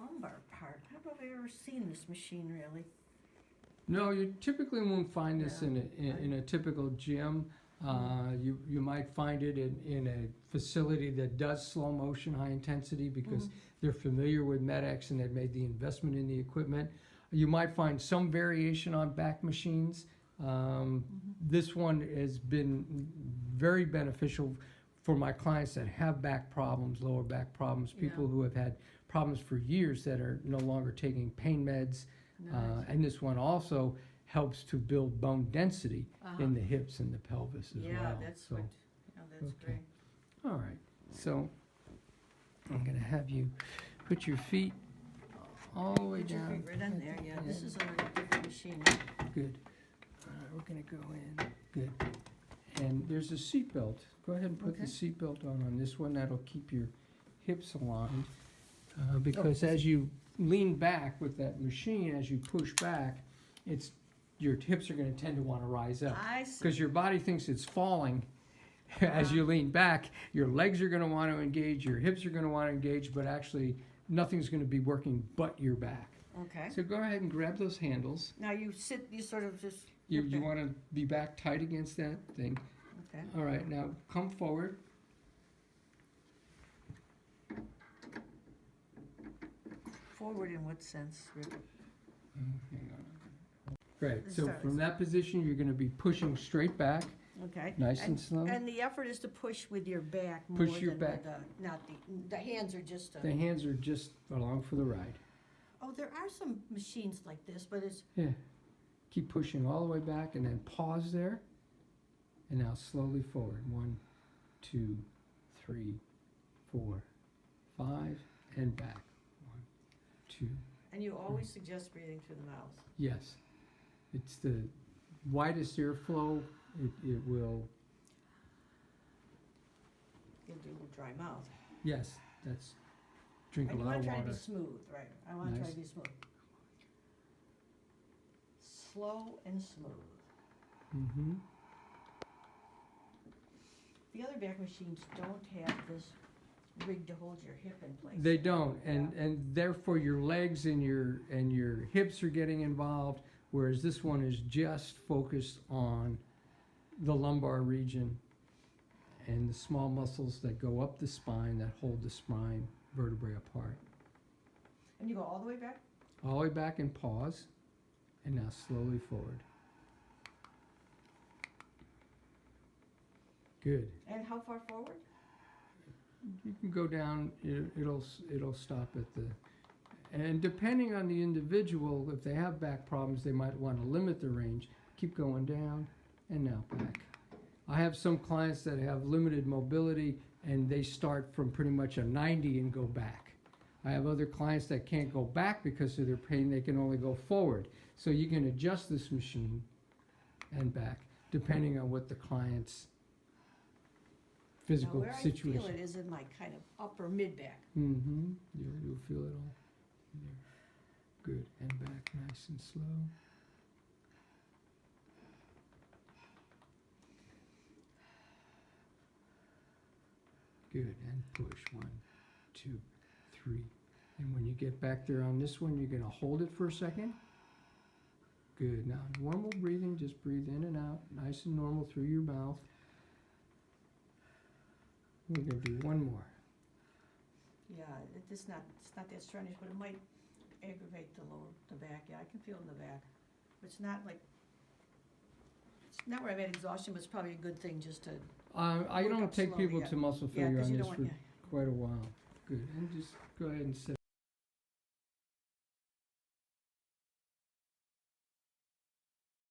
lumbar part. I don't know if I've ever seen this machine really. No, you typically won't find this in a typical gym. You might find it in a facility that does slow motion, high intensity, because they're familiar with MedX and they've made the investment in the equipment. You might find some variation on back machines. This one has been very beneficial for my clients that have back problems, lower back problems, people who have had problems for years that are no longer taking pain meds. And this one also helps to build bone density in the hips and the pelvis as well. Yeah, that's so, what. Yeah, that's great. all right, so I'm going to have you put your feet all the way Put your down. feet right on there. Yeah, this is already a different machine. Good. All right, we're going to go in. Good. And there's a seat belt. Go ahead and put the seat belt on this one. That'll keep your hips aligned. Because as you lean back with that machine, as you push back, your hips are going to tend to want to rise up. I see. Because your body thinks it's falling as you lean back. Your legs are going to want to engage, your hips are going to want to engage, but actually nothing's going to be working but your back. Okay. So go ahead and grab those handles. Now you sit, you sort of just. You want to be back tight against that thing. Okay. All right, now come forward. Forward in what sense, Rick? Hang on. Great. Let's So start. from that position, you're going to be pushing straight back, Okay. nice and slow. And the effort is to push with your back more Push your than back. with not the hands are just. The hands are just along for the ride. Oh, there are some machines like this, but it's. Yeah. Keep pushing all the way back and then pause there. And now slowly forward. 1, 2, 3, 4, 5, and back. 1, 2. And you always suggest breathing through the mouth. Yes. It's the widest airflow. It will. Gives you a dry mouth. Yes. That's. Drink a And you lot want of to try to water. be smooth, right? I want to try Nice. to be smooth. Slow and smooth. Mm-hmm. The other back machines don't have this rig to hold your hip in place. They don't, and therefore your legs and your hips are getting involved, whereas this one is just focused on the lumbar region and the small muscles that go up the spine that hold the spine vertebrae apart. And you go all the way back? All the way back and pause, and now slowly forward. Good. And how far forward? You can go down. It'll stop at the. And depending on the individual, if they have back problems, they might want to limit the range. Keep going down, and now back. I have some clients that have limited mobility, and they start from pretty much a 90 and go back. I have other clients that can't go back because of their pain. They can only go forward. So you can adjust this machine and back, depending on what the client's physical Now, where situation. I feel it is in my kind of upper mid back. Mm-hmm. You'll feel it all. There. Good. And back nice and slow. Good. And push. 1, 2, 3. And when you get back there on this one, you're going to hold it for a second. Good. Now, normal breathing, just breathe in and out, nice and normal through your mouth. We're going to do one more. Yeah, it's not that strenuous, but it might aggravate the back. Yeah, I can feel it in the back. It's not like, it's not where I'm at exhaustion, but it's probably a good thing just to. I Work don't up take slowly, people yeah. to muscle Yeah, failure 'cause on you this don't for want, quite a while. Good. And just go ahead and sit.